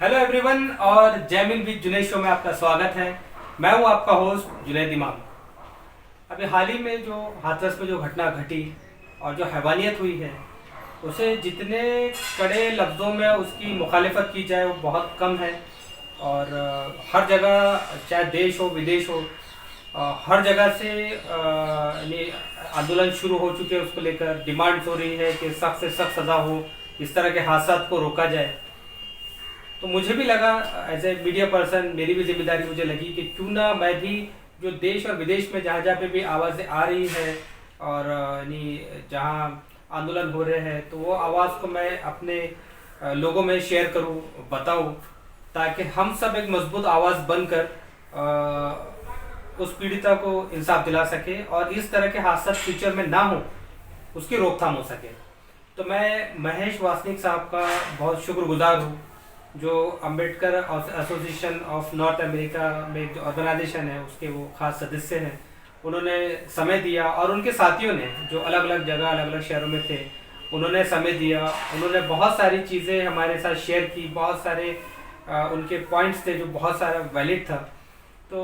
Hello everyone और Jaimin with Junaid show में आपका स्वागत है। मैं हूं आपका होस्ट जुनैद इमाम। अभी हाल ही में जो हाथरस में जो घटना घटी और जो हैवानियत हुई है, उसे जितने कड़े लफ्ज़ों में उसकी मुखालिफत की जाए वो बहुत कम है। और हर जगह, चाहे देश हो विदेश हो, हर जगह से यानी आंदोलन शुरू हो चुके हैं। उसको लेकर डिमांड्स हो रही है कि सख्त से सख्त सज़ा हो, इस तरह के हादसा को रोका जाए। तो मुझे भी लगा, एज ए मीडिया पर्सन मेरी भी जिम्मेदारी मुझे लगी कि क्यों ना मैं भी जो देश और विदेश में जहाँ जहाँ पे भी आवाज़ें आ रही है और यानी जहाँ आंदोलन हो रहे हैं, तो वो आवाज़ को मैं अपने लोगों में शेयर करूँ, बताऊँ, ताकि हम सब एक मजबूत आवाज़ बनकर उस पीड़िता को इंसाफ दिला सके और इस तरह के हादसा फ्यूचर में ना हो, उसकी रोकथाम हो सके। तो मैं महेश वासनिक साहब का बहुत शुक्रगुजार हूँ, जो Ambedkar association of north America में जो ऑर्गेनाइजेशन है उसके वो खास सदस्य हैं। उन्होंने समय दिया और उनके साथियों ने जो अलग अलग जगह अलग अलग शहरों में थे, उन्होंने समय दिया। उन्होंने बहुत सारी चीज़ें हमारे साथ शेयर की, बहुत सारे उनके पॉइंट्स थे जो बहुत सारा वैलिड था। तो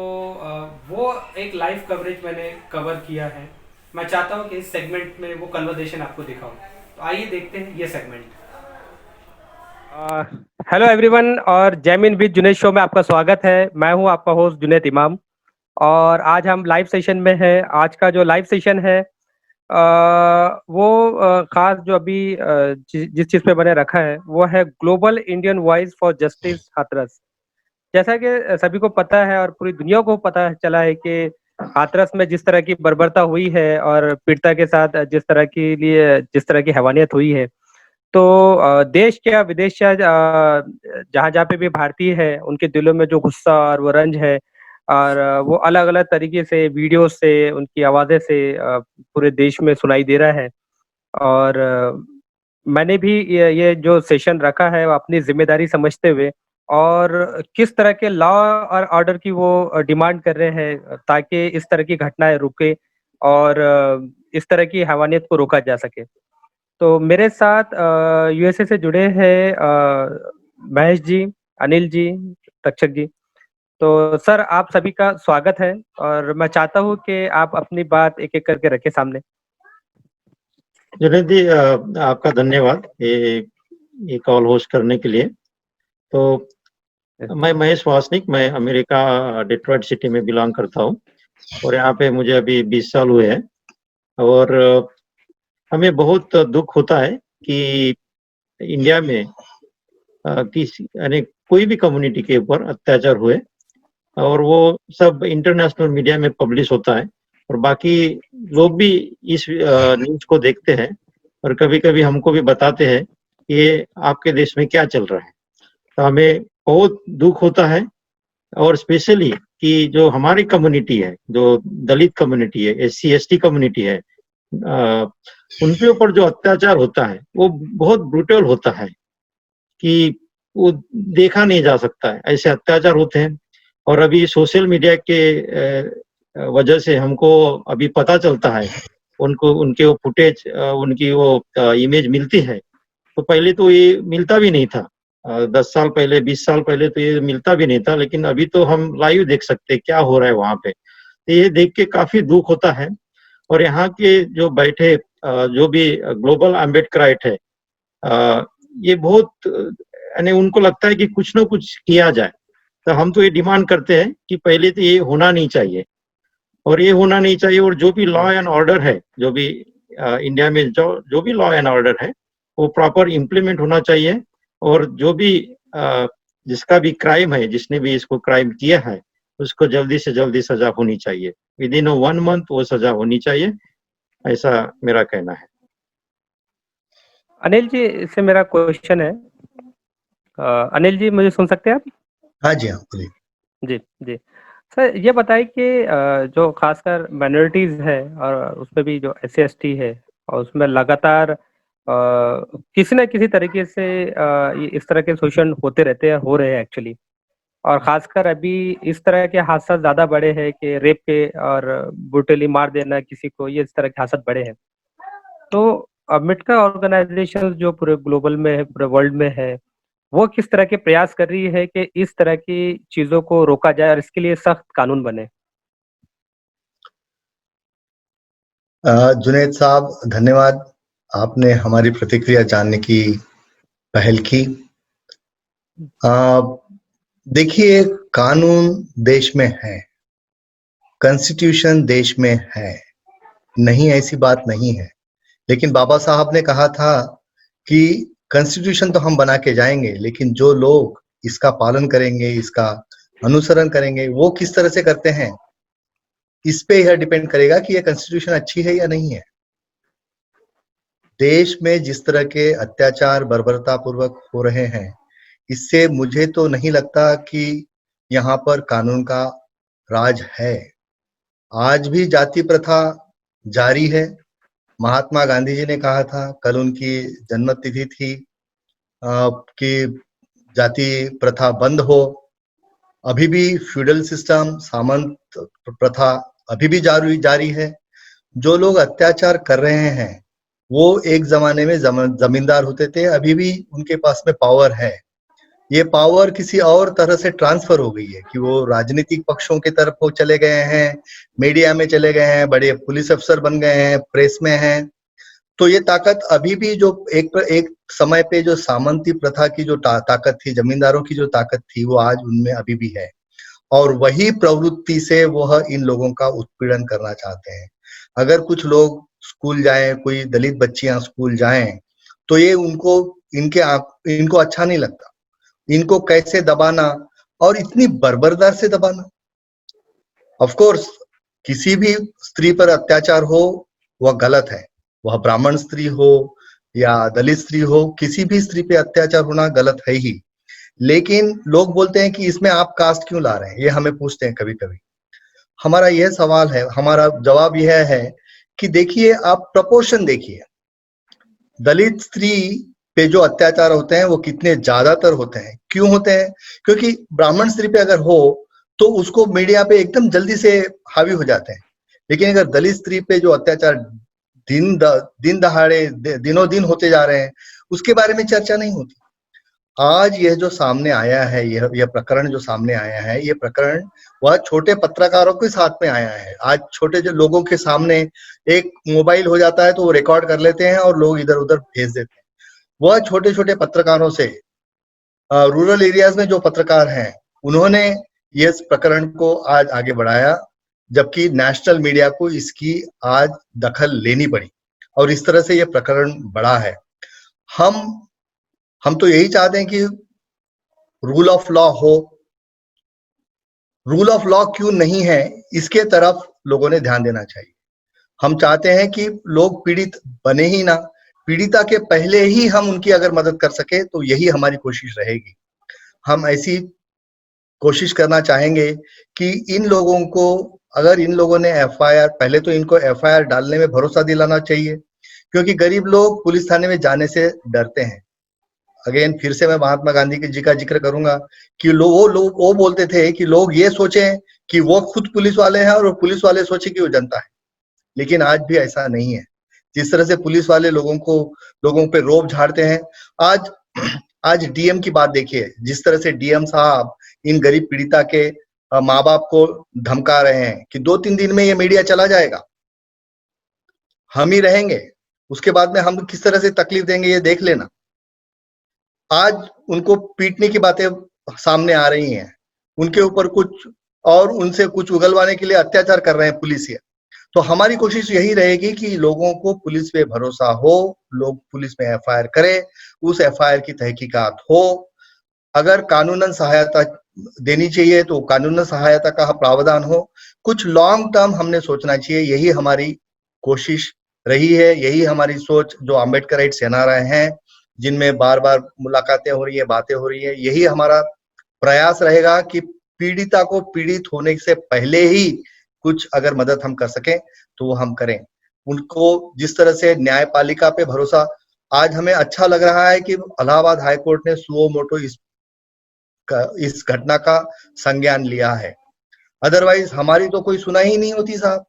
वो एक लाइव कवरेज मैंने कवर किया है। मैं चाहता हूँ कि इस सेगमेंट में वो कन्वर्सेशन आपको दिखाऊं। तो आइए देखते हैं ये सेगमेंट। हेलो एवरीवन और जैमिन विद जुनैद शो में आपका स्वागत है। मैं हूं आपका होस्ट जुनैद इमाम और आज हम लाइव सेशन में हैं। आज का जो लाइव सेशन है वो खास जो अभी जिस चीज़ पे मैंने रखा है वो है global Indian voice for justice Hathras. जैसा कि सभी को पता है और पूरी दुनिया को पता चला है कि हाथरस में जिस तरह की बर्बरता हुई है और पीड़िता के साथ जिस तरह की हैवानियत हुई है, तो देश क्या विदेश क्या, जहाँ जहाँ पे भी भारतीय है उनके दिलों में जो गुस्सा और वो रंज है, और वो अलग अलग तरीके से वीडियो से उनकी आवाज़ें से पूरे देश में सुनाई दे रहा है। और मैंने भी ये जो सेशन रखा है वो अपनी जिम्मेदारी समझते हुए और किस तरह के लॉ और ऑर्डर की वो डिमांड कर रहे हैं ताकि इस तरह की घटनाएं रुके और इस तरह की हैवानियत को रोका जा सके। तो मेरे साथ यूएसए से जुड़े हैं महेश जी, अनिल जी, तक्षक जी। तो सर, आप सभी का स्वागत है और मैं चाहता हूँ कि आप अपनी बात एक-एक करके रखें सामने। जुनैद जी, आपका धन्यवाद ये कॉल होस्ट करने के लिए। तो मैं महेश वासनिक, मैं अमेरिका डिट्रॉइट सिटी में बिलोंग करता हूँ और यहाँ पे मुझे अभी 20 साल हुए हैं। और हमें बहुत दुख होता है कि इंडिया में किसी यानी कोई भी कम्युनिटी के ऊपर अत्याचार हुए और वो सब इंटरनेशनल मीडिया में पब्लिश होता है और बाकी लोग भी इस न्यूज़ को देखते हैं और कभी-कभी हमको भी बताते हैं कि ये आपके देश में क्या चल रहा है। तो हमें बहुत दुःख होता है और स्पेशली कि जो हमारी कम्युनिटी है, जो दलित कम्युनिटी है, एससी एसटी कम्युनिटी है, उनके ऊपर जो अत्याचार होता है, वो बहुत ब्रूटल होता है कि वो देखा नहीं जा सकता है, ऐसे अत्याचार होते हैं। और अभी सोशल मीडिया के वजह से हमको अभी पता चलता है, उनको उनके वो फुटेज उनकी वो इमेज मिलती है, तो पहले तो ये मिलता भी नहीं था। 10 साल पहले, 20 साल पहले तो ये मिलता भी नहीं था, लेकिन अभी तो हम लाइव देख सकते हैं क्या हो रहा है वहाँ पे। तो ये देख के काफ़ी दुःख होता है और यहाँ के जो बैठे जो भी ग्लोबल अम्बेडकराइट है, ये बहुत यानी उनको लगता है कि कुछ ना कुछ किया जाए। तो हम तो ये डिमांड करते हैं कि पहले तो ये होना नहीं चाहिए और ये होना नहीं चाहिए और जो भी लॉ एंड ऑर्डर है, जो भी इंडिया में जो भी लॉ एंड ऑर्डर है, वो प्रॉपर इम्प्लीमेंट होना चाहिए और जो भी जिसका भी क्राइम है, जिसने भी इसको क्राइम किया है, उसको जल्दी से जल्दी सज़ा होनी चाहिए। विदिन 1 मंथ वो सज़ा होनी चाहिए, ऐसा मेरा कहना है। अनिल जी, इससे मेरा क्वेश्चन है। अनिल जी, मुझे सुन सकते हैं आप? हाँ जी, हाँ, बोलिए। जी, जी। सर, ये बताइए कि जो खासकर माइनॉरिटीज़ है और उसमें भी जो एससी-एसटी है और उसमें लगातार किसी न किसी तरीके से ये इस तरह के शोषण होते रहते हैं, हो रहे हैं एक्चुअली। और खासकर अभी इस तरह के हादसा ज़्यादा बढ़े हैं कि रेप के और ब्रूटली मार देना किसी को, ये इस तरह के हादसा बढ़े हैं। तो अम्बेडकर ऑर्गेनाइजेशन जो पूरे ग्लोबल में है, पूरे वर्ल्ड में है, वो किस तरह के प्रयास कर रही है कि इस तरह की चीज़ों को रोका जाए और इसके लिए सख्त कानून बने? जुनैद साहब धन्यवाद, आपने हमारी प्रतिक्रिया जानने की पहल की। देखिए, कानून देश में है, कॉन्स्टिट्यूशन देश में है, नहीं ऐसी बात नहीं है। लेकिन बाबा साहब ने कहा था कि कॉन्स्टिट्यूशन तो हम बना के जाएंगे, लेकिन जो लोग इसका पालन करेंगे, इसका अनुसरण करेंगे, वो किस तरह से करते हैं, इस पे यह डिपेंड करेगा कि ये कॉन्स्टिट्यूशन अच्छी है या नहीं है। देश में जिस तरह के अत्याचार बर्बरता पूर्वक हो रहे हैं, इससे मुझे तो नहीं लगता कि यहाँ पर कानून का राज है। आज भी जाति प्रथा जारी है। महात्मा गांधी जी ने कहा था, कल उनकी जन्म तिथि थी, कि जाति प्रथा बंद हो। अभी भी फ्यूडल सिस्टम, सामंत प्रथा अभी भी जारी है। जो लोग अत्याचार कर रहे हैं, वो एक जमाने में जमींदार होते थे, अभी भी उनके पास में पावर है। ये पावर किसी और तरह से ट्रांसफर हो गई है कि वो राजनीतिक पक्षों की तरफ वो चले गए हैं, मीडिया में चले गए हैं, बड़े पुलिस अफसर बन गए हैं, प्रेस में हैं। तो ये ताकत अभी भी जो एक समय पे जो सामंती प्रथा की जो ताकत थी, जमींदारों की जो ताकत थी, वो आज उनमें अभी भी है। और वही प्रवृत्ति से वह इन लोगों का उत्पीड़न करना चाहते हैं। अगर कुछ लोग स्कूल जाएं, कोई दलित बच्चियां स्कूल जाएं, तो ये इनको अच्छा नहीं लगता। इनको कैसे दबाना, और इतनी बर्बरता से दबाना। ऑफ कोर्स किसी भी स्त्री पर अत्याचार हो वह गलत है, वह ब्राह्मण स्त्री हो या दलित स्त्री हो, किसी भी स्त्री पे अत्याचार होना गलत है ही। लेकिन लोग बोलते हैं कि इसमें आप कास्ट क्यों ला रहे हैं, ये हमें पूछते हैं कभी कभी। हमारा यह सवाल है, हमारा जवाब यह है कि देखिए, आप प्रपोर्शन देखिए, दलित स्त्री पे जो अत्याचार होते हैं वो कितने ज्यादातर होते हैं। क्यों होते हैं? क्योंकि ब्राह्मण स्त्री पे अगर हो तो उसको मीडिया पे एकदम जल्दी से हावी हो जाते हैं। लेकिन अगर दलित स्त्री पे जो अत्याचार दिन दहाड़े दिनों दिन होते जा रहे हैं, उसके बारे में चर्चा नहीं होती। आज यह जो सामने आया है, यह प्रकरण जो सामने आया है, ये प्रकरण वह छोटे पत्रकारों के साथ में आया है। आज छोटे जो लोगों के सामने एक मोबाइल हो जाता है तो वो रिकॉर्ड कर लेते हैं और लोग इधर उधर भेज देते हैं। वह छोटे छोटे पत्रकारों से, रूरल एरियाज में जो पत्रकार हैं, उन्होंने ये प्रकरण को आज आगे बढ़ाया, जबकि नेशनल मीडिया को इसकी आज दखल लेनी पड़ी और इस तरह से ये प्रकरण बढ़ा है। हम तो यही चाहते हैं कि रूल ऑफ लॉ हो। रूल ऑफ लॉ क्यों नहीं है, इसके तरफ लोगों ने ध्यान देना चाहिए। हम चाहते हैं कि लोग पीड़ित बने ही ना, पीड़िता के पहले ही हम उनकी अगर मदद कर सके तो यही हमारी कोशिश रहेगी। हम ऐसी कोशिश करना चाहेंगे कि इन लोगों को, अगर इन लोगों ने एफआईआर, पहले तो इनको एफआईआर डालने में भरोसा दिलाना चाहिए, क्योंकि गरीब लोग पुलिस थाने में जाने से डरते हैं। अगेन फिर से मैं महात्मा गांधी जी का जिक्र करूंगा कि वो बोलते थे कि लोग ये सोचें कि वो खुद पुलिस वाले हैं और पुलिस वाले सोचे कि वो जनता है। लेकिन आज भी ऐसा नहीं है। जिस तरह से पुलिस वाले लोगों पे रोब झाड़ते हैं, आज डीएम की बात देखिए, जिस तरह से डीएम साहब इन गरीब पीड़िता के माँ बाप को धमका रहे हैं कि 2-3 दिन में ये मीडिया चला जाएगा, हम ही रहेंगे, उसके बाद में हम किस तरह से तकलीफ देंगे ये देख लेना। आज उनको पीटने की बातें सामने आ रही हैं, उनके ऊपर कुछ और उनसे कुछ उगलवाने के लिए अत्याचार कर रहे हैं पुलिस। तो हमारी कोशिश यही रहेगी कि लोगों को पुलिस पे भरोसा हो, लोग पुलिस में एफआईआर करें, उस एफआईआर की तहकीकात हो। अगर कानूनन सहायता देनी चाहिए तो कानूनन सहायता का प्रावधान हो। कुछ लॉन्ग टर्म हमने सोचना चाहिए, यही हमारी कोशिश रही है, यही हमारी सोच जो अम्बेडकराइट सेना रहे हैं, जिनमें बार बार मुलाकातें हो रही है, बातें हो रही है। यही हमारा प्रयास रहेगा कि पीड़िता को पीड़ित होने से पहले ही कुछ अगर मदद हम कर सकें तो वो हम करें। उनको जिस तरह से न्यायपालिका पे भरोसा, आज हमें अच्छा लग रहा है कि इलाहाबाद हाई कोर्ट ने सुओ मोटो इस घटना का संज्ञान लिया है। अदरवाइज हमारी तो कोई सुनाई ही नहीं होती साहब।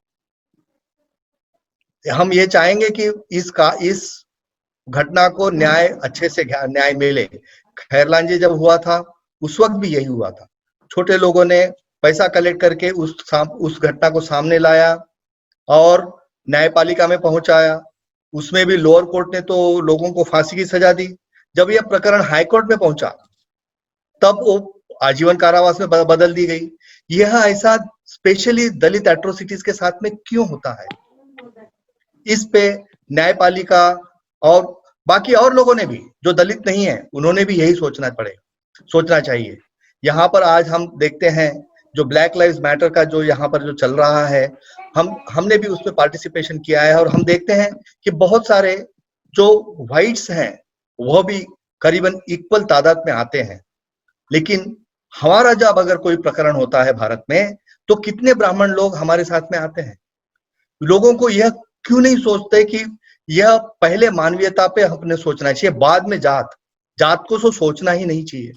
हम ये चाहेंगे कि इस घटना को अच्छे से न्याय मिले। खैरलांजी जब हुआ था उस वक्त भी यही हुआ था। छोटे लोगों ने पैसा कलेक्ट करके उस घटना को सामने लाया और न्यायपालिका में पहुंचाया। उसमें भी लोअर कोर्ट ने तो लोगों को फांसी की सजा दी। जब यह प्रकरण हाई कोर्ट में पहुंचा तब वो आजीवन कारावास में बदल दी गई। यह ऐसा स्पेशली दलित एट्रोसिटीज के साथ में क्यों होता है? इस पे न्यायपालिका और बाकी और लोगों ने भी, जो दलित नहीं है, उन्होंने भी यही सोचना चाहिए। यहाँ पर आज हम देखते हैं जो ब्लैक लाइव्स मैटर का जो यहाँ पर जो चल रहा है, हमने भी उसमें पार्टिसिपेशन किया है और हम देखते हैं कि बहुत सारे जो व्हाइट्स हैं वह भी करीबन इक्वल तादाद में आते हैं। लेकिन हमारा जब अगर कोई प्रकरण होता है भारत में तो कितने ब्राह्मण लोग हमारे साथ में आते हैं? लोगों को यह क्यों नहीं सोचते कि यह पहले मानवीयता पे हमने सोचना चाहिए, बाद में जात को तो सोचना ही नहीं चाहिए।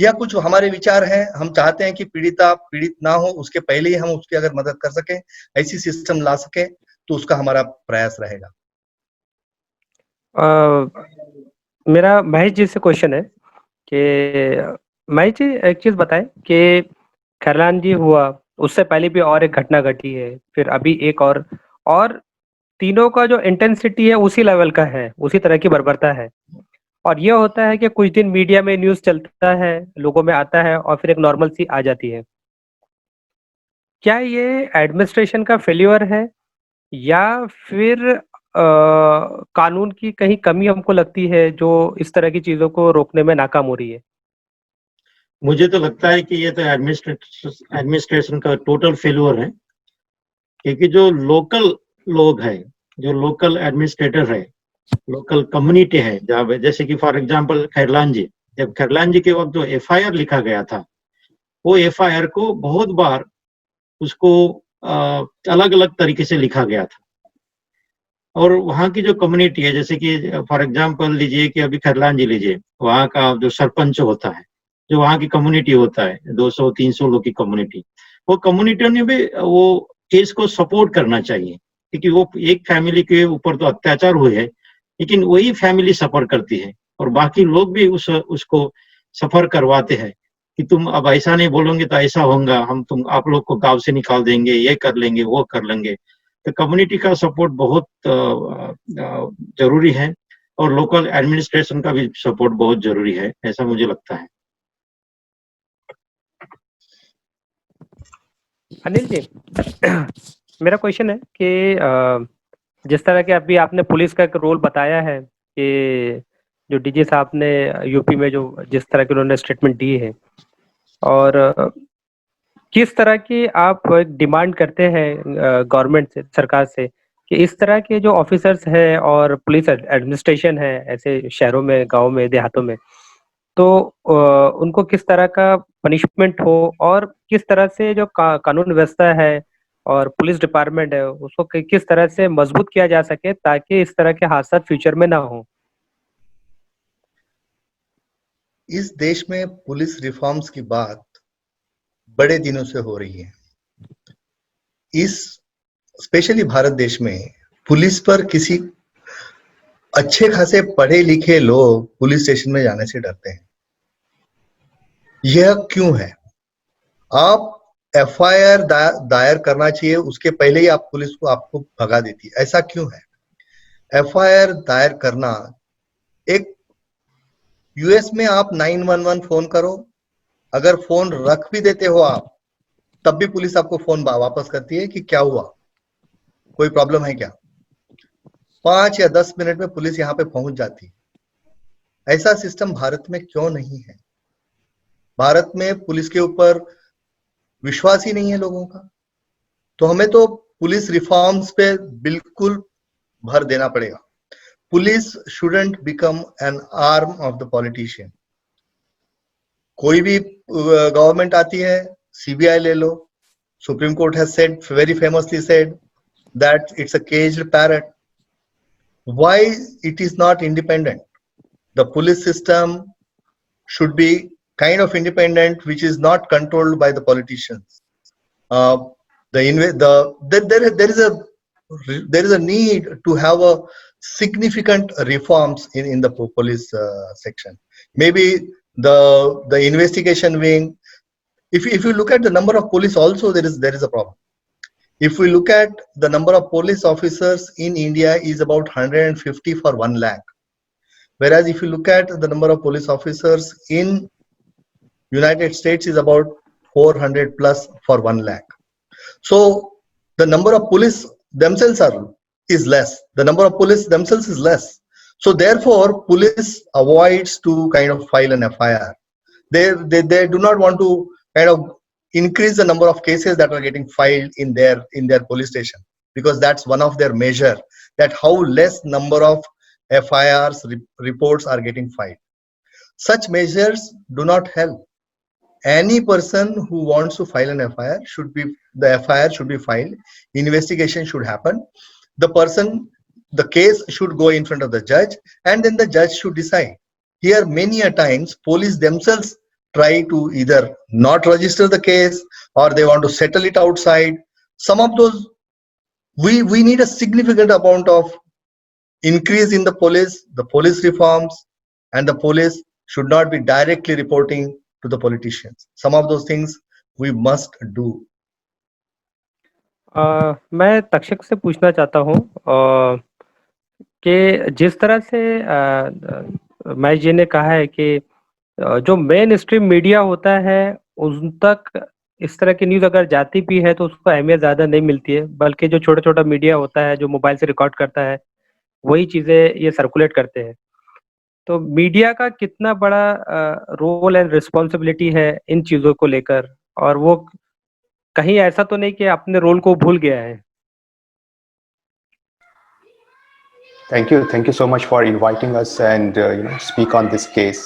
यह कुछ हमारे विचार हैं। हम चाहते हैं कि पीड़ित ना हो, उसके पहले ही हम उसकी अगर मदद कर सके, ऐसी सिस्टम ला सके, तो उसका हमारा प्रयास रहेगा। मेरा महेश जी से क्वेश्चन है कि महेश जी एक चीज बताएं कि खैरलांजी हुआ, उससे पहले भी और एक घटना घटी है, फिर अभी एक और तीनों का जो इंटेंसिटी है उसी लेवल का है, उसी तरह की बर्बरता है। और ये होता है कि कुछ दिन मीडिया में न्यूज़ चलता है, लोगों में आता है और फिर एक नॉर्मल सी आ जाती है। क्या ये एडमिनिस्ट्रेशन का फेल्योर है या फिर कानून की कहीं कमी हमको लगती है जो इस तरह की चीज़ों को रोकने में नाकाम हो रही है? मुझे तो लगता है कि ये तो एडमिनिस्ट्रेशन का टोटल फेल्योर है, क्योंकि जो लोकल लोग हैं, जो लोकल एडमिनिस्ट्रेटर है, लोकल कम्युनिटी है, जैसे कि फॉर एग्जांपल खैरलांजी, जब खैरलांजी के वक्त जो एफआईआर लिखा गया था, वो एफआईआर को बहुत बार उसको अलग अलग तरीके से लिखा गया था। और वहाँ की जो कम्युनिटी है, जैसे कि फॉर एग्जांपल लीजिए कि अभी खैरलांजी लीजिए, वहाँ का जो सरपंच होता है, जो वहाँ की कम्युनिटी होता है, 200-300 लोग की कम्युनिटी, वो कम्युनिटी ने भी वो केस को सपोर्ट करना चाहिए, क्योंकि वो एक फैमिली के ऊपर तो अत्याचार हुए है, लेकिन वही फैमिली सफर करती है और बाकी लोग भी उसको सफर करवाते हैं कि तुम अब ऐसा नहीं बोलोगे तो ऐसा होगा, आप लोग को गांव से निकाल देंगे, ये कर लेंगे, वो कर लेंगे। तो कम्युनिटी का सपोर्ट बहुत जरूरी है और लोकल एडमिनिस्ट्रेशन का भी सपोर्ट बहुत जरूरी है, ऐसा मुझे लगता है। अनिल जी, मेरा क्वेश्चन है कि जिस तरह के अभी आपने पुलिस का एक रोल बताया है कि जो डीजी साहब ने यूपी में जो जिस तरह की उन्होंने स्टेटमेंट दी है, और किस तरह की आप डिमांड करते हैं गवर्नमेंट से, सरकार से, कि इस तरह के जो ऑफिसर्स हैं और पुलिस एडमिनिस्ट्रेशन है ऐसे शहरों में, गाँव में, देहातों में, तो उनको किस तरह का पनिशमेंट हो और किस तरह से जो कानून व्यवस्था है और पुलिस डिपार्टमेंट है उसको किस तरह से मजबूत किया जा सके ताकि इस तरह के हादसा फ्यूचर में ना हो? इस देश में पुलिस रिफॉर्म्स की बात बड़े दिनों से हो रही है। इस स्पेशली भारत देश में पुलिस पर किसी अच्छे खासे पढ़े लिखे लोग पुलिस स्टेशन में जाने से डरते हैं। यह क्यों है? आप एफआईआर दायर करना चाहिए, उसके पहले ही आप पुलिस को आपको भगा देती है। ऐसा क्यों है? एफआईआर दायर करना, एक यूएस में आप 911 फोन करो, अगर फोन रख भी देते हो आप, तब भी पुलिस आपको फोन वापस करती है कि क्या हुआ, कोई प्रॉब्लम है क्या? 5 या 10 मिनट में पुलिस यहाँ पे पहुंच जाती है। ऐसा सिस्टम भारत में क्यों नहीं है? भारत में पुलिस के ऊपर विश्वास ही नहीं है लोगों का। तो हमें तो पुलिस रिफॉर्म्स पे बिल्कुल भर देना पड़ेगा। Police shouldn't become an arm of the politician. कोई भी गवर्नमेंट आती है, सीबीआई ले लो, supreme court has said, very famously said that it's a caged parrot. Why it is not independent? The police system should be kind of independent, which is not controlled by the politicians. There is a need to have a significant reforms in the police section. Maybe the investigation wing. If you look at the number of police also, there is a problem. If we look at the number of police officers in India is about 150 for 1 lakh. Whereas if you look at the number of police officers in United States is about 400 plus for 1 lakh. So the number of police themselves is less. The number of police themselves is less. So therefore, police avoids to kind of file an FIR. They do not want to kind of increase the number of cases that are getting filed in their police station, because that's one of their measure, that how less number of FIRs reports are getting filed. Such measures do not help. Any person who wants to file an FIR the FIR should be filed, investigation should happen, the case should go in front of the judge, and then the judge should decide. Here many a times police themselves try to either not register the case, or they want to settle it outside. Some of those, we need a significant amount of increase in the police reforms, and the police should not be directly reporting to the politicians. Some of those things we must do. मैं तक्षक से पूछना चाहता हूँ कि जिस तरह से महेश जी ने कहा है कि जो मेन स्ट्रीम मीडिया होता है उन तक इस तरह की न्यूज़ अगर जाती भी है तो उसको अहमियत ज़्यादा नहीं मिलती है, बल्कि जो छोटा-छोटा मीडिया होता है जो मोबाइल से रिकॉर्ड करता है वही चीज़ें ये सर्कुलेट करते हैं। तो मीडिया का कितना बड़ा रोल एंड रिस्पॉन्सिबिलिटी है इन चीज़ों को लेकर, और वो कहीं ऐसा तो नहीं कि अपने रोल को भूल गया है? Thank you so much for inviting us and speak on this case.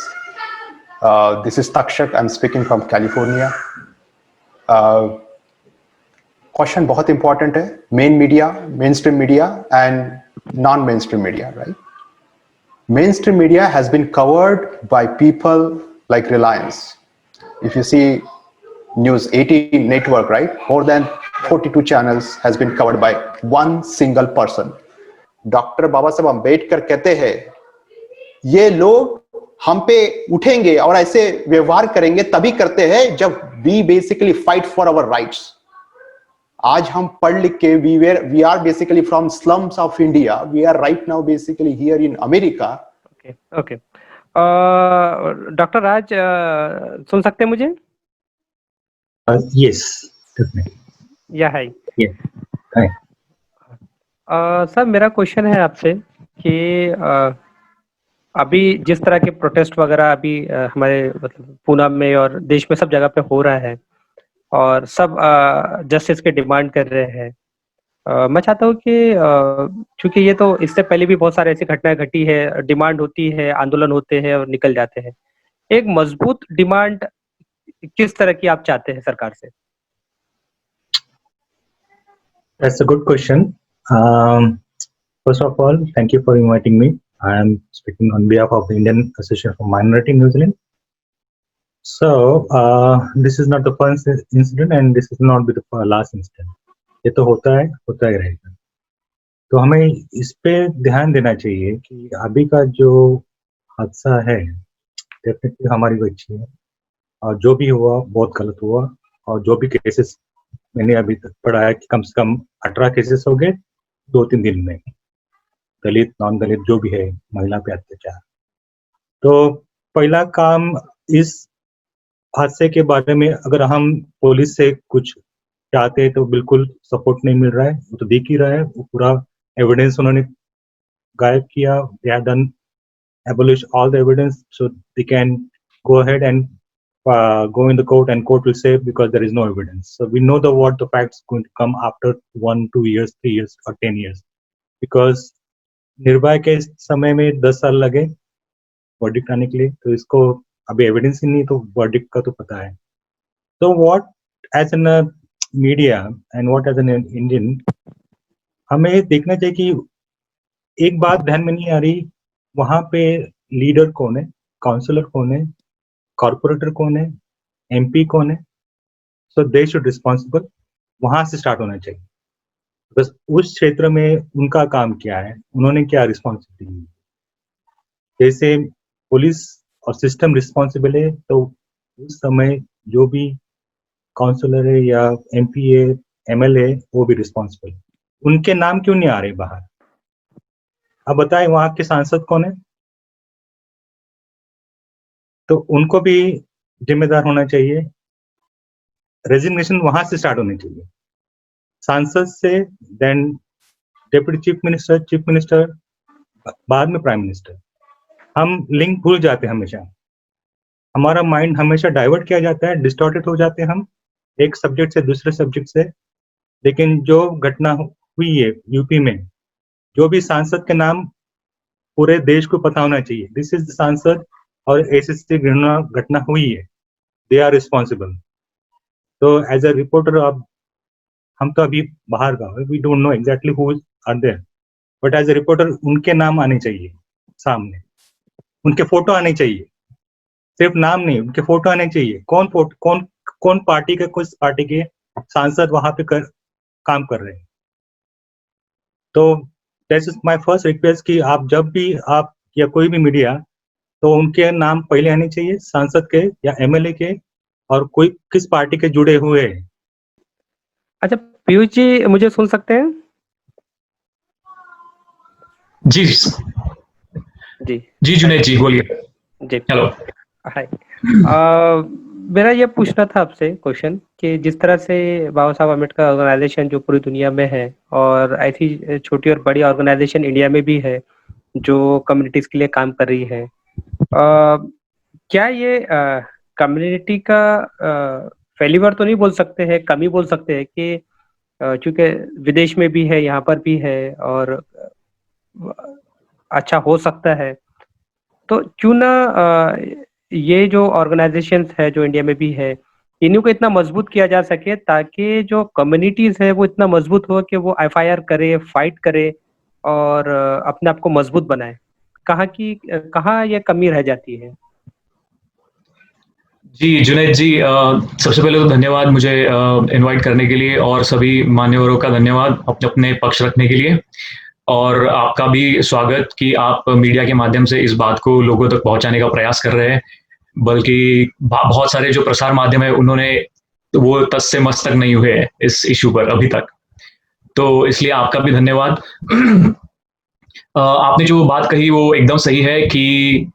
This is Takshak. I'm speaking from California. Question बहुत important है. Main media, mainstream media, and non-mainstream media, right? Mainstream media has been covered by people like Reliance. If you see News 18 network, right? More than 42 channels has been covered by one single person. Doctor Baba Saheb Ambedkar कहते हैं ये लोग हम पे उठेंगे और ऐसे व्यवहार करेंगे तभी करते हैं जब we basically fight for our rights. आज हम पढ़ लिख के we are basically from slums of India, we are right now basically here in America. Okay doctor Raj सुन सकते हैं मुझे? Yes definitely. या है. सर मेरा क्वेश्चन है आपसे कि अभी जिस तरह के प्रोटेस्ट वगैरह अभी हमारे मतलब पूना में और देश में सब जगह पे हो रहा है और सब जस्टिस के डिमांड कर रहे हैं, मैं चाहता हूँ कि क्योंकि ये तो इससे पहले भी बहुत सारे ऐसी घटनाएं घटी है, डिमांड होती है, आंदोलन होते हैं और निकल जाते हैं. एक मजबूत डिमांड किस तरह की आप चाहते हैं सरकार से? That's a good question. First of all, thank you for inviting me. I am speaking on behalf of the Indian Association for Minority in New Zealand. So, this is not the first incident and this is not the last incident. ये तो होता ही रहेगा. तो हमें इस पे ध्यान देना चाहिए कि अभी का जो हादसा है डेफिनेटली हमारी बच्ची है और जो भी हुआ बहुत गलत हुआ. और जो भी केसेस मैंने अभी तक पढ़ा है कि कम से कम 18 केसेस हो गए 2-3 दिन में, दलित नॉन दलित जो भी है, महिला पे अत्याचार. तो पहला काम इस हादसे के बारे में अगर हम पुलिस से कुछ चाहते हैं तो बिल्कुल सपोर्ट नहीं मिल रहा है. वो तो दिख ही रहा है, वो पूरा एविडेंस उन्होंने गायब किया. They have done abolish all the evidence so they can go ahead and go in the court and court will say because there is no evidence. So we know what the facts going to come after 1, 2 years, 3 years or 10 years. Because Nirbhaya के समय में 10 साल लगे verdict आने के लिए, तो इसको अभी एविडेंस ही नहीं, तो वर्डिक्ट का तो पता है. So what as an media and what as an Indian, हमें देखना चाहिए कि एक बात ध्यान में नहीं आ रही, वहां पे लीडर कौन है, काउंसलर कौन है, कॉर्पोरेटर कौन है, एमपी कौन है. सो दे शुड रिस्पॉन्सिबल, वहां से स्टार्ट होना चाहिए. बस उस क्षेत्र में उनका काम क्या है, उन्होंने क्या रिस्पॉन्सिबिलिटी ली. जैसे पुलिस और सिस्टम रिस्पॉन्सिबल है, तो उस समय जो भी काउंसलर है या MP है, MLA, वो भी रिस्पॉन्सिबल। उनके नाम क्यों नहीं आ रहे बाहर? अब बताएं वहां के सांसद कौन है? तो उनको भी जिम्मेदार होना चाहिए। रेजिग्नेशन वहां से स्टार्ट होनी चाहिए, सांसद से, देन डेप्यूटी चीफ मिनिस्टर, बाद में प्राइम मिनिस्टर। हम लिंक भूल जाते हैं हमेशा, हमारा माइंड हमेशा डाइवर्ट किया जाता है, डिस्टॉर्टेड हो जाते हैं हम एक सब्जेक्ट से दूसरे सब्जेक्ट से। लेकिन जो घटना हुई है यूपी में, जो भी सांसद के नाम पूरे देश को पता होना चाहिए, दिस इज सांसद और ऐसी घटना हुई है, दे आर रिस्पॉन्सिबल। तो एज अ रिपोर्टर, अब हम तो अभी बाहर का, we don't know exactly who are there, but as a reporter उनके नाम आने चाहिए सामने, उनके फोटो आने चाहिए, सिर्फ नाम नहीं, उनके फोटो आने चाहिए। कौन पार्टी के, कुछ पार्टी के सांसद वहां पे काम कर रहे हैं। तो that is my first request कि आप जब भी आप या कोई भी मीडिया, तो उनके नाम पहले आने चाहिए, सांसद के या MLA के, और कोई किस पार्टी के जुड़े हुए हैं। अच्छा पीयूष जी, मुझे सुन सकते हैं? जी जी जी जुनैद जी बोलिए। जी, हेलो। हाय। मेरा ये पूछना था आपसे क्वेश्चन कि जिस तरह से बाबा साहब अम्बेडकर ऑर्गेनाइजेशन जो पूरी दुनिया में है, और ऐसी छोटी और बड़ी ऑर्गेनाइजेशन इंडिया में भी है जो कम्युनिटीज के लिए काम कर रही है, क्या ये कम्युनिटी का फेल्यूर तो नहीं बोल सकते हैं, कमी बोल सकते हैं कि चूंकि विदेश में भी है, यहाँ पर भी है, और अच्छा हो सकता है, तो क्यों ना ये जो ऑर्गेनाइजेशंस है जो इंडिया में भी है, इन्हीं को इतना मजबूत किया जा सके ताकि जो कम्युनिटीज है वो इतना मजबूत हो कि वो FIR करे, फाइट करे और अपने आप को मजबूत बनाए। कहाँ ये कमी रह जाती है? जी जुनैद जी, सबसे पहले तो धन्यवाद मुझे इनवाइट करने के लिए, और सभी मान्यवरों का धन्यवाद अपने अपने पक्ष रखने के लिए, और आपका भी स्वागत कि आप मीडिया के माध्यम से इस बात को लोगों तक पहुंचाने का प्रयास कर रहे हैं। बल्कि बहुत सारे जो प्रसार माध्यम है उन्होंने वो तस से मस तक नहीं हुए इस इशू पर अभी तक, तो इसलिए आपका भी धन्यवाद। आपने जो बात कही वो एकदम सही है कि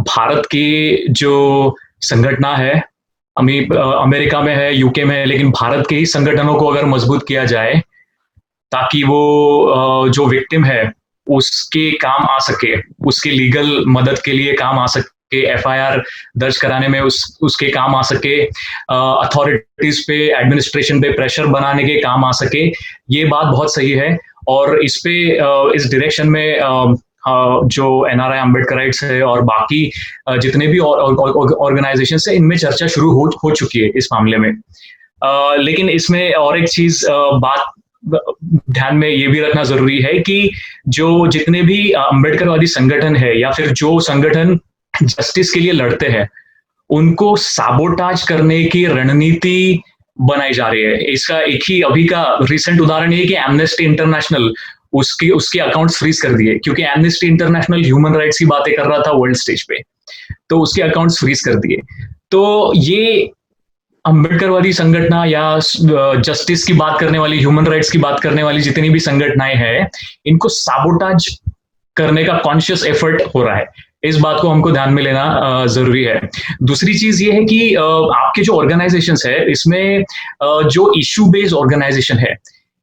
भारत की जो संगठना है, अमेरिका में है, UK में है, लेकिन भारत के ही संगठनों को अगर मजबूत किया जाए ताकि वो जो विक्टिम है उसके काम आ सके, उसके लीगल मदद के लिए काम आ सके, FIR दर्ज कराने में उसके काम आ सके, अथॉरिटीज पे, एडमिनिस्ट्रेशन पे प्रेशर बनाने के काम आ सके, ये बात बहुत सही है। और इस पे इस डायरेक्शन में जो NRI अम्बेडकराइट्स है और बाकी जितने भी ऑर्गेनाइजेशन है, इनमें चर्चा शुरू हो चुकी है इस मामले में। लेकिन इसमें और एक चीज बात ध्यान में ये भी रखना जरूरी है कि जो जितने भी अम्बेडकरवादी संगठन है या फिर जो संगठन जस्टिस के लिए लड़ते हैं, उनको साबोटाज करने की रणनीति बनाई जा रही है। इसका एक ही अभी का रिसेंट उदाहरण ये कि एमनेस्टी इंटरनेशनल उसके अकाउंट्स फ्रीज कर दिए, क्योंकि एमनेस्टी इंटरनेशनल ह्यूमन राइट्स की बातें कर रहा था वर्ल्ड स्टेज पे, तो उसके अकाउंट्स फ्रीज कर दिए। तो ये अम्बेडकरवादी संगठना या जस्टिस की बात करने वाली, ह्यूमन राइट्स की बात करने वाली जितनी भी संगठनाएं हैं, इनको साबोटाज करने का कॉन्शियस एफर्ट हो रहा है। इस बात को हमको ध्यान में लेना जरूरी है। दूसरी चीज ये है कि आपके जो ऑर्गेनाइजेशंस है, इसमें जो इश्यू बेस्ड ऑर्गेनाइजेशन है,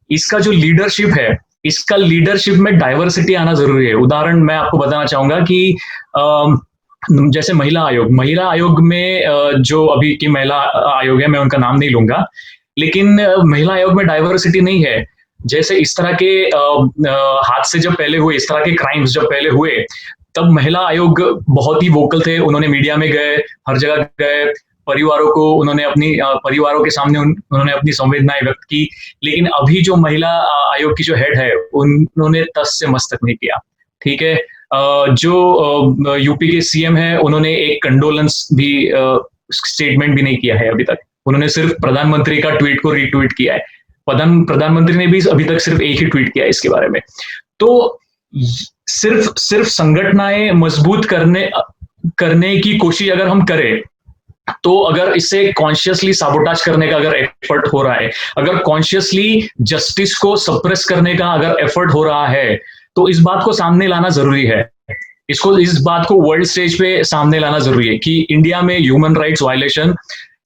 इसका जो लीडरशिप है, इसका लीडरशिप में डाइवर्सिटी आना जरूरी है। उदाहरण मैं आपको बताना चाहूंगा कि जैसे महिला आयोग में जो अभी की महिला आयोग है, मैं उनका नाम नहीं लूंगा, लेकिन महिला आयोग में डाइवर्सिटी नहीं है। जैसे इस तरह के हादसे जब पहले हुए, इस तरह के क्राइम्स जब पहले हुए, तब महिला आयोग बहुत ही वोकल थे, उन्होंने मीडिया में गए, हर जगह गए, परिवारों को उन्होंने अपनी परिवारों के सामने उन्होंने अपनी संवेदनाएं व्यक्त की। लेकिन अभी जो महिला आयोग की जो हेड है, उन्होंने तस से मस तक नहीं किया। ठीक है, जो यूपी के CM है, उन्होंने एक कंडोलेंस भी स्टेटमेंट भी नहीं किया है अभी तक। उन्होंने सिर्फ प्रधानमंत्री का ट्वीट को रीट्वीट किया है। प्रधानमंत्री ने भी अभी तक सिर्फ एक ही ट्वीट किया है इसके बारे में। तो सिर्फ संगठनाएं मजबूत करने, करने की कोशिश अगर हम करें, तो अगर इससे कॉन्शियसली साबोटाज करने का अगर एफर्ट हो रहा है, अगर कॉन्शियसली जस्टिस को सप्रेस करने का अगर एफर्ट हो रहा है, तो इस बात को सामने लाना जरूरी है। इस बात को वर्ल्ड स्टेज पे सामने लाना जरूरी है कि इंडिया में ह्यूमन राइट्स वायलेशन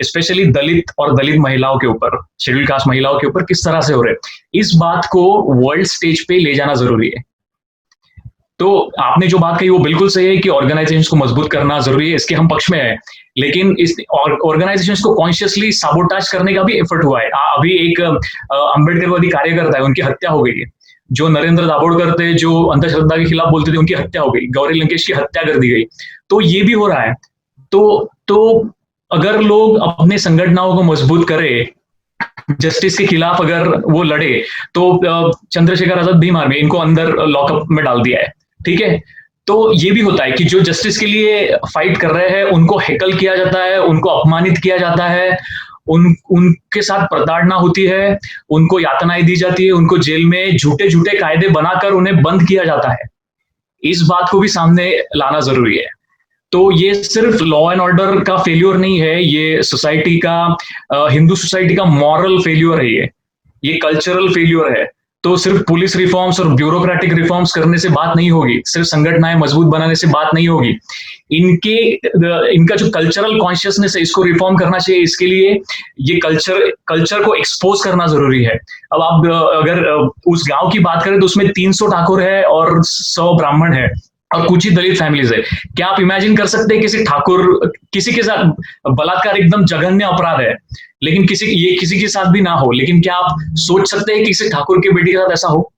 स्पेशली दलित और दलित महिलाओं के ऊपर, शेड्यूल कास्ट महिलाओं के ऊपर किस तरह से हो रहे हैं, इस बात को वर्ल्ड स्टेज पे ले जाना जरूरी है। तो आपने जो बात कही वो बिल्कुल सही है कि ऑर्गेनाइजेशंस को मजबूत करना जरूरी है, इसके हम पक्ष में है, लेकिन इस ऑर्गेनाइजेशंस को कॉन्शियसली साबोटाज करने का भी एफर्ट हुआ है। अभी एक अम्बेडकरवादी कार्यकर्ता है, उनकी हत्या हो गई है। जो नरेंद्र दाभोलकर थे, जो अंधश्रद्धा के खिलाफ बोलते थे, उनकी हत्या हो गई। गौरी लंकेश की हत्या कर दी गई। तो ये भी हो रहा है। तो अगर लोग अपने संगठनों को मजबूत करें, जस्टिस के खिलाफ अगर वो लड़े, तो चंद्रशेखर आजाद भीम आर्मी, इनको अंदर लॉकअप में डाल दिया है, ठीक है। तो ये भी होता है कि जो जस्टिस के लिए फाइट कर रहे हैं उनको हेकल किया जाता है, उनको अपमानित किया जाता है, उनके साथ प्रताड़ना होती है, उनको यातनाएं दी जाती है, उनको जेल में झूठे झूठे कायदे बनाकर उन्हें बंद किया जाता है। इस बात को भी सामने लाना जरूरी है। तो ये सिर्फ लॉ एंड ऑर्डर का फेल्योर नहीं है, ये सोसाइटी का, हिंदू सोसाइटी का मॉरल फेल्योर है, ये कल्चरल फेल्योर है। तो सिर्फ पुलिस रिफॉर्म्स और ब्यूरोक्रेटिक रिफॉर्म्स करने से बात नहीं होगी, सिर्फ संगठनाएं मजबूत बनाने से बात नहीं होगी। इनका जो कल्चरल कॉन्शियसनेस है, इसको रिफॉर्म करना चाहिए। इसके लिए ये कल्चर को एक्सपोज करना जरूरी है। अब आप अगर उस गांव की बात करें तो उसमें 300 ठाकुर है और 100 ब्राह्मण है और कुछ ही दलित फैमिलीज है। क्या आप इमेजिन कर सकते हैं किसी के साथ बलात्कार एकदम जघन्य अपराध है, लेकिन किसी के साथ भी ना हो, लेकिन क्या आप सोच सकते हैं कि किसी ठाकुर के बेटी के साथ ऐसा हो?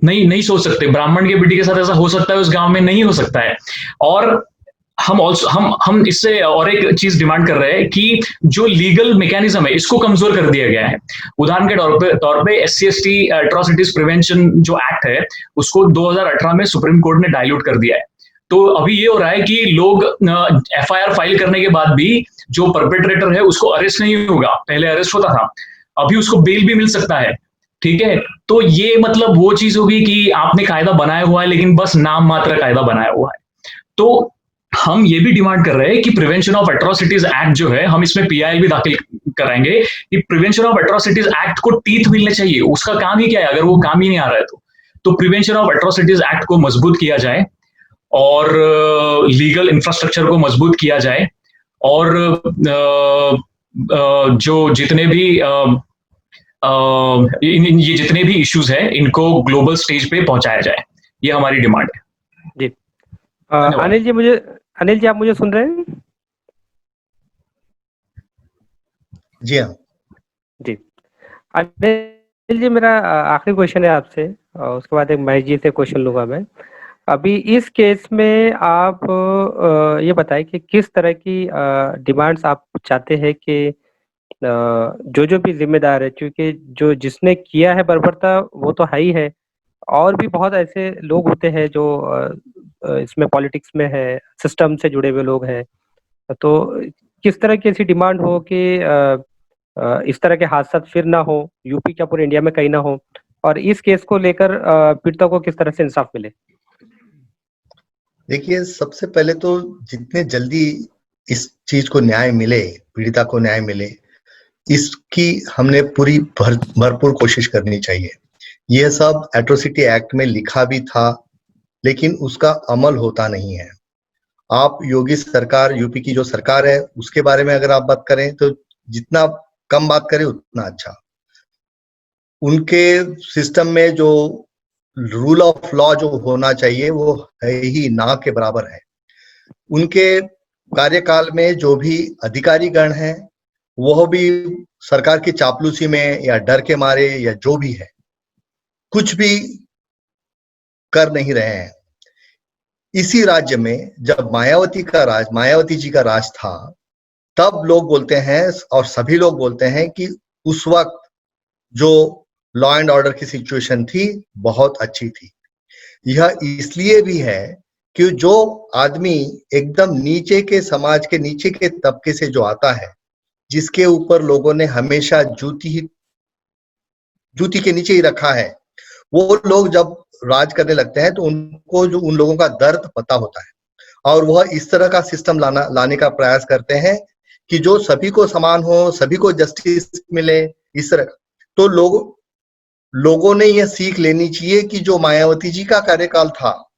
नहीं सोच सकते। ब्राह्मण के बेटी के साथ ऐसा हो सकता है उस गांव में? नहीं हो सकता है। और हम इससे और एक चीज डिमांड कर रहे हैं कि जो लीगल मैकेनिज्म है इसको कमजोर कर दिया गया है। उदाहरण के तौर पे SC/ST एट्रोसिटीज प्रिवेंशन जो एक्ट है उसको 2018 में सुप्रीम कोर्ट ने डाइल्यूट कर दिया है। तो अभी ये हो रहा है कि लोग FIR फाइल करने के बाद भी जो परपेट्रेटर है उसको अरेस्ट नहीं होगा। पहले अरेस्ट होता था, अभी उसको बेल भी मिल सकता है, ठीक है। तो ये मतलब वो चीज होगी कि आपने कायदा बनाया हुआ है लेकिन बस नाम मात्र कायदा बनाया हुआ है। तो हम ये भी डिमांड कर रहे हैं कि प्रिवेंशन ऑफ एट्रोसिटीज एक्ट जो है, हम इसमें PIL भी दाखिल कराएंगे कि प्रिवेंशन ऑफ एट्रोसिटीज एक्ट को टीथ मिलने चाहिए। उसका काम ही क्या है? अगर वो काम ही नहीं आ रहा है तो प्रिवेंशन ऑफ एट्रोसिटीज एक्ट को मजबूत किया जाए और लीगल इंफ्रास्ट्रक्चर को मजबूत किया जाए और जो जितने भी ये जितने भी इश्यूज हैं इनको ग्लोबल स्टेज पे पहुंचाया जाए, ये हमारी डिमांड है। जी अनिल जी आप मुझे सुन रहे हैं? जी हाँ जी अनिल जी, मेरा आखिरी क्वेश्चन है आपसे, उसके बाद एक महेश जी से क्वेश्चन लूंगा मैं। अभी इस केस में आप ये बताएं कि किस तरह की डिमांड्स आप चाहते हैं कि जो भी जिम्मेदार है, क्योंकि जो जिसने किया है बर्बरता वो तो है ही है, और भी बहुत ऐसे लोग होते हैं जो इसमें पॉलिटिक्स में है, सिस्टम से जुड़े हुए लोग हैं। तो किस तरह की ऐसी डिमांड हो कि इस तरह के हादसा फिर ना हो, यूपी क्या पूरे इंडिया में कहीं ना हो, और इस केस को लेकर पीड़ितों को किस तरह से इंसाफ मिले? देखिए, सबसे पहले तो जितने जल्दी इस चीज को न्याय मिले, पीड़िता को न्याय मिले, इसकी हमने पूरी भरपूर कोशिश करनी चाहिए। यह सब एट्रोसिटी एक्ट में लिखा भी था, लेकिन उसका अमल होता नहीं है। आप योगी सरकार, यूपी की जो सरकार है, उसके बारे में अगर आप बात करें तो जितना कम बात करें उतना अच्छा। उनके सिस्टम में जो रूल ऑफ लॉ जो होना चाहिए वो है ही ना के बराबर है। उनके कार्यकाल में जो भी अधिकारीगण हैं वह भी सरकार की चापलूसी में या डर के मारे या जो भी है कुछ भी कर नहीं रहे हैं। इसी राज्य में जब मायावती जी का राज था, तब लोग बोलते हैं और सभी लोग बोलते हैं कि उस वक्त जो लॉ एंड ऑर्डर की सिचुएशन थी बहुत अच्छी थी। यह इसलिए भी है कि जो आदमी एकदम नीचे के समाज के नीचे के तबके से जो आता है, जिसके ऊपर लोगों ने हमेशा जूती के नीचे ही रखा है, वो लोग जब राज करने लगते हैं तो उनको जो उन लोगों का दर्द पता होता है। और वह इस तरह का सिस्टम लाने का प्रयास करते हैं कि जो सभी को समान हो, सभी को जस्टिस मिले, इस तरह। तो लोगों ने यह सीख लेनी चाहिए कि जो मायावती जी का कार्यकाल था,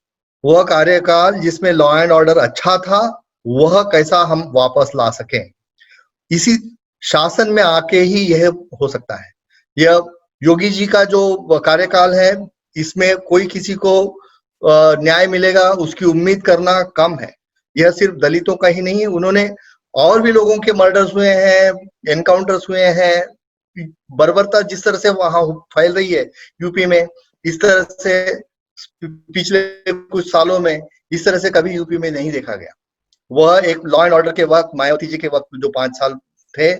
वह कार्यकाल जिसमें लॉ एंड ऑर्डर अच्छा था, वह कैसा हम वापस ला सकें। इसी शासन में आके ही यह हो सकता है। यह योगी जी का जो कार्यकाल है, इसमें कोई किसी को न्याय मिलेगा उसकी उम्मीद करना कम है। यह सिर्फ दलितों का ही नहीं है, उन्होंने और भी लोगों के मर्डर्स हुए हैं, एनकाउंटर्स हुए हैं। बर्बरता जिस तरह से वहां फैल रही है यूपी में, इस तरह से पिछले कुछ सालों में इस तरह से कभी यूपी में नहीं देखा गया। वह एक लॉ एंड ऑर्डर के वक्त, मायावती जी के वक्त जो 5 साल थे,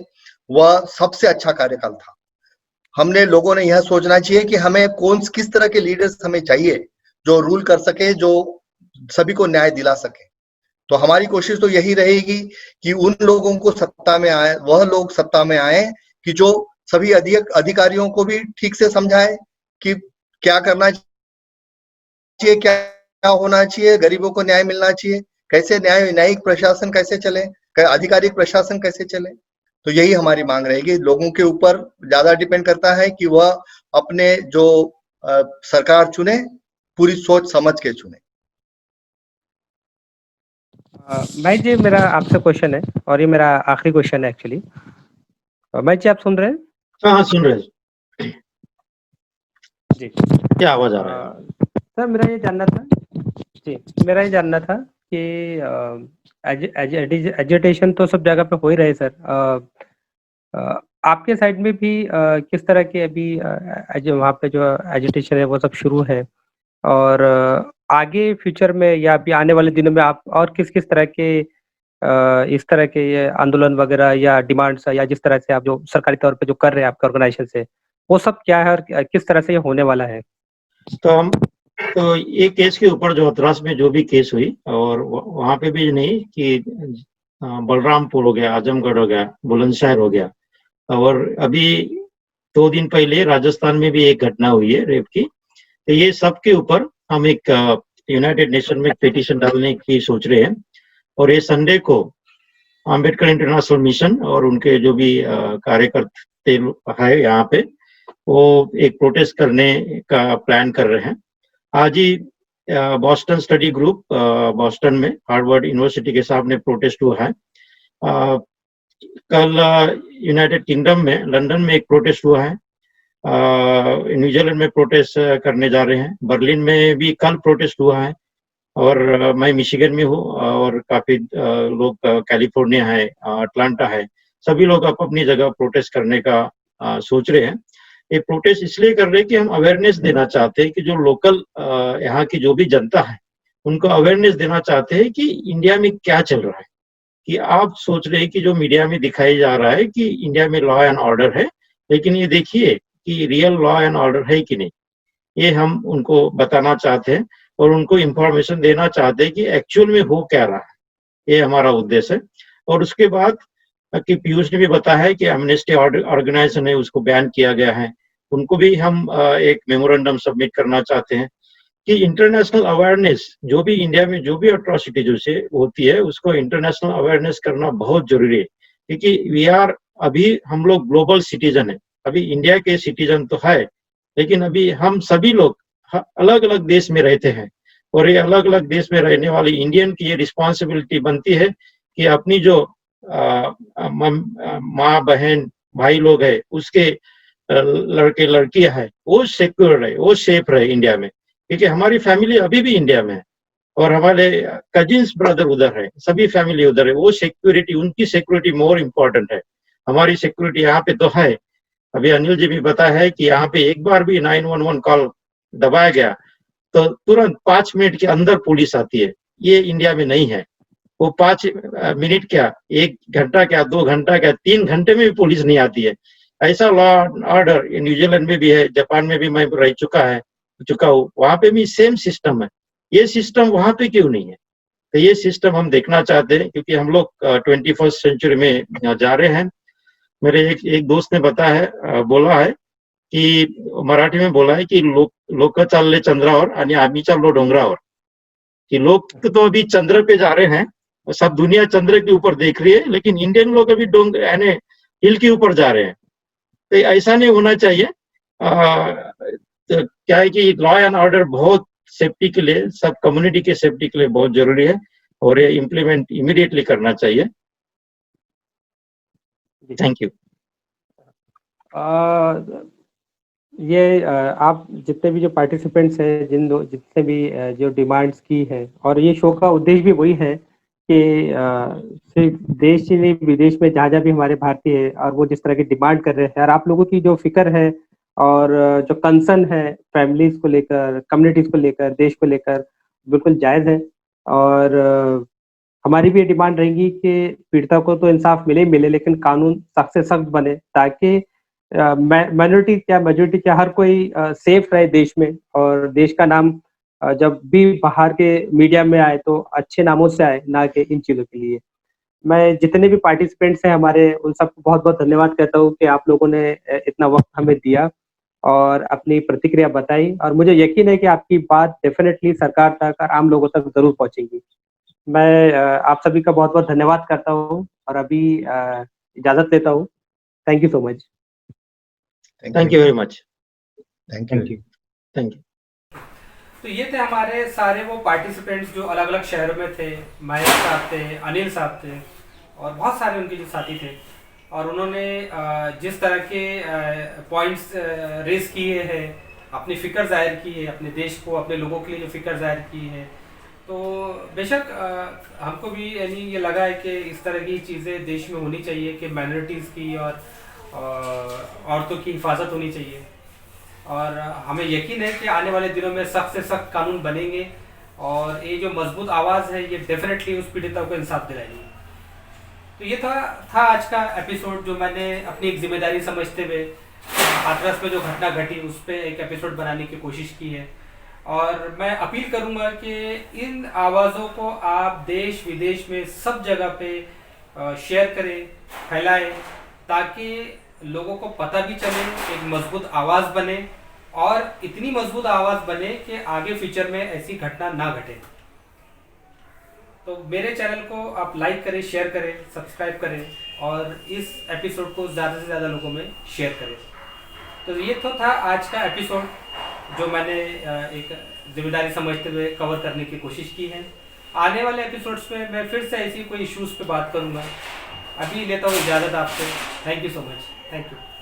वह सबसे अच्छा कार्यकाल था। हमने लोगों ने यह सोचना चाहिए कि हमें किस तरह के लीडर्स हमें चाहिए जो रूल कर सके, जो सभी को न्याय दिला सके। तो हमारी कोशिश तो यही रहेगी कि उन लोगों को सत्ता में आए, वह लोग सत्ता में आए कि जो सभी अधिकारियों को भी ठीक से समझाए कि क्या करना चाहिए, क्या होना चाहिए, गरीबों को न्याय मिलना चाहिए, कैसे न्यायिक प्रशासन कैसे चले, आधिकारिक प्रशासन कैसे चले। तो यही हमारी मांग रहेगी। लोगों के ऊपर ज्यादा डिपेंड करता है कि वह अपने जो सरकार चुने, पूरी सोच समझ के चुने। भाई जी, मेरा आपसे क्वेश्चन है और ये मेरा आखिरी क्वेश्चन है एक्चुअली। भाई जी, आप सुन रहे हैं? हाँ, सुन रहे हैं जी। क्या आवाज आ रहा है? सर, मेरा ये जानना था कि एजुटेशन तो सब जगह पे हो ही रहे सर। आपके साइड में भी किस तरह के अभी वहाँ पे जो एजुटेशन है वो सब शुरू है, और आगे फ्यूचर में या अभी आने वाले दिनों में आप और किस तरह के इस तरह के ये आंदोलन वगैरह या डिमांड्स या जिस तरह से आप जो सरकारी तौर पे जो कर रहे हैं आपके ऑर्गेनाइजेशन से, वो सब क्या है और किस तरह से ये होने वाला है? तो ये केस के ऊपर जो हथरास में जो भी केस हुई, और वहाँ पे भी नहीं कि बलरामपुर हो गया, आजमगढ़ हो गया, बुलंदशहर हो गया, और अभी 2 दिन पहले राजस्थान में भी एक घटना हुई है रेप की। तो ये सब के ऊपर हम एक यूनाइटेड नेशन में पिटीशन डालने की सोच रहे हैं, और ये संडे को अम्बेडकर इंटरनेशनल मिशन और उनके जो भी कार्यकर्ता है यहाँ पे, वो एक प्रोटेस्ट करने का प्लान कर रहे हैं। आज ही बॉस्टन स्टडी ग्रुप, बॉस्टन में हार्वर्ड यूनिवर्सिटी के सामने प्रोटेस्ट हुआ है। कल यूनाइटेड किंगडम में लंदन में एक प्रोटेस्ट हुआ है। न्यूजीलैंड में प्रोटेस्ट करने जा रहे हैं। बर्लिन में भी कल प्रोटेस्ट हुआ है, और मैं मिशिगन में हूँ, और काफी लोग कैलिफोर्निया है, अटलांटा है, सभी लोग अपनी जगह प्रोटेस्ट करने का सोच रहे हैं। ये प्रोटेस्ट इसलिए कर रहे हैं कि हम अवेयरनेस देना चाहते हैं कि जो लोकल यहाँ की जो भी जनता है, उनको अवेयरनेस देना चाहते हैं कि इंडिया में क्या चल रहा है। कि आप सोच रहे हैं कि जो मीडिया में दिखाई जा रहा है कि इंडिया में लॉ एंड ऑर्डर है, लेकिन ये देखिए कि रियल लॉ एंड ऑर्डर है कि नहीं। ये हम उनको बताना चाहते हैं और उनको इंफॉर्मेशन देना चाहते हैं कि एक्चुअल में हो क्या रहा है। ये हमारा उद्देश्य है। और उसके बाद कि पीयूष ने भी बताया है कि एमनेस्टी ऑर्गेनाइजेशन है, उसको बैन किया गया है, उनको भी हम एक मेमोरेंडम सबमिट करना चाहते हैं कि इंटरनेशनल अवेयरनेस, जो भी इंडिया में जो भी अट्रॉसिटी जो से होती है, उसको इंटरनेशनल अवेयरनेस करना बहुत जरूरी है। क्योंकि अभी हम लोग ग्लोबल सिटीजन है, अभी इंडिया के सिटीजन तो है, लेकिन अभी हम सभी लोग अलग अलग देश में रहते हैं, और ये अलग अलग देश में रहने वाली इंडियन की ये रिस्पॉन्सिबिलिटी बनती है कि अपनी जो माँ बहन भाई लोग है, उसके लड़के लड़कियां है, वो सिक्योर रहे, वो सेफ रहे इंडिया में। क्योंकि हमारी फैमिली अभी भी इंडिया में है, और हमारे कजिन्स ब्रदर उधर है, सभी फैमिली उधर है। वो सिक्योरिटी, उनकी सिक्योरिटी मोर इम्पोर्टेंट है। हमारी सिक्योरिटी यहाँ पे तो है। अभी अनिल जी भी बताया है कि यहाँ पे एक बार भी 911 कॉल दबाया गया तो तुरंत 5 मिनट के अंदर पुलिस आती है। ये इंडिया में नहीं है। वो 5 मिनट क्या, 1 घंटा क्या, 2 घंटा क्या, 3 घंटे में भी पुलिस नहीं आती है। ऐसा लॉ ऑर्डर न्यूजीलैंड में भी है, जापान में भी मैं रह चुका हूँ, वहां पे भी सेम सिस्टम है। ये सिस्टम वहां पे क्यों नहीं है? तो ये सिस्टम हम देखना चाहते हैं, क्योंकि हम लोग 21st सेंचुरी में जा रहे हैं। मेरे एक दोस्त ने बताया है, बोला है कि मराठी में बोला है कि लोक चालले चंद्रावर आणि आम्ही चाललो डोंगरावर। कि लोग तो अभी चंद्र पे जा रहे हैं, सब दुनिया चंद्र के ऊपर देख रही है, लेकिन इंडियन लोग अभी यानी हिल के ऊपर जा रहे हैं। तो ऐसा नहीं होना चाहिए। तो क्या है कि लॉ एंड ऑर्डर बहुत सेफ्टी के लिए, सब कम्युनिटी के सेफ्टी के लिए बहुत जरूरी है और ये इम्प्लीमेंट इमीडिएटली करना चाहिए। Thank you. ये आप जितने भी जो पार्टिसिपेंट्स हैं, जितने भी जो डिमांड्स की है, और ये शो का उद्देश्य भी वही है कि सिर्फ देश ही नहीं, विदेश में जहाँ भी हमारे भारतीय है और वो जिस तरह की डिमांड कर रहे हैं, और आप लोगों की जो फिक्र है और जो कंसर्न है फैमिलीज को लेकर, कम्युनिटीज को लेकर, देश को लेकर, बिल्कुल जायज़ है। और हमारी भी ये डिमांड रहेगी कि पीड़िता को तो इंसाफ मिले ही मिले, लेकिन कानून सख्त से सख्त बने, ताकि माइनॉरिटी क्या मेजॉरिटी क्या हर कोई सेफ रहे देश में, और देश का नाम जब भी बाहर के मीडिया में आए तो अच्छे नामों से आए, ना कि इन चीज़ों के लिए। मैं जितने भी पार्टिसिपेंट्स हैं हमारे, उन सबको बहुत-बहुत धन्यवाद कहता हूँ कि आप लोगों ने इतना वक़्त हमें दिया और अपनी प्रतिक्रिया बताई, और मुझे यकीन है कि आपकी बात डेफ़िनेटली सरकार तक और आम लोगों तक ज़रूर पहुँचेगी। मैं आप सभी का बहुत-बहुत धन्यवाद करता हूँ और अभी इजाज़त लेता हूँ। Thank you so much. Thank you very much. Thank you. Thank you. तो ये थे हमारे सारे वो पार्टिसिपेंट्स जो अलग-अलग शहरों में थे। महेश साहब थे, अनिल साहब थे और बहुत सारे उनके जो साथी थे, और उन्होंने जिस तरह के पॉइंट्स रेज़ किए हैं, अपनी फ़िक्र ज़ाहिर की है, अपने देश को, अपने लोगों के लिए जो फ़िक्र ज़ाहिर की है, तो बेशक हमको भी यानी ये लगा है कि इस तरह की चीज़ें देश में होनी चाहिए कि माइनॉरिटीज़ की और औरतों की हिफाजत होनी चाहिए। और हमें यकीन है कि आने वाले दिनों में सख्त से सख्त कानून बनेंगे, और ये जो मजबूत आवाज़ है ये डेफिनेटली उस पीड़िता को इंसाफ दिलाएगी। तो ये था आज का एपिसोड, जो मैंने अपनी एक जिम्मेदारी समझते हुए हाथरस में जो घटना घटी उस पर एक एपिसोड बनाने की कोशिश की है। और मैं अपील करूंगा कि इन आवाज़ों को आप देश विदेश में सब जगह पे शेयर करें, फैलाएं, ताकि लोगों को पता भी चले, एक मजबूत आवाज़ बने, और इतनी मजबूत आवाज़ बने कि आगे फ्यूचर में ऐसी घटना ना घटे। तो मेरे चैनल को आप लाइक करें, शेयर करें, सब्सक्राइब करें, और इस एपिसोड को ज़्यादा से ज़्यादा लोगों में शेयर करें। तो ये तो था आज का एपिसोड, जो मैंने एक जिम्मेदारी समझते हुए कवर करने की कोशिश की है। आने वाले एपिसोड्स में मैं फिर से ऐसी कोई इश्यूज़ पे बात करूँगा। अभी लेता हूँ इजाज़त आपसे। Thank you so much. Thank you.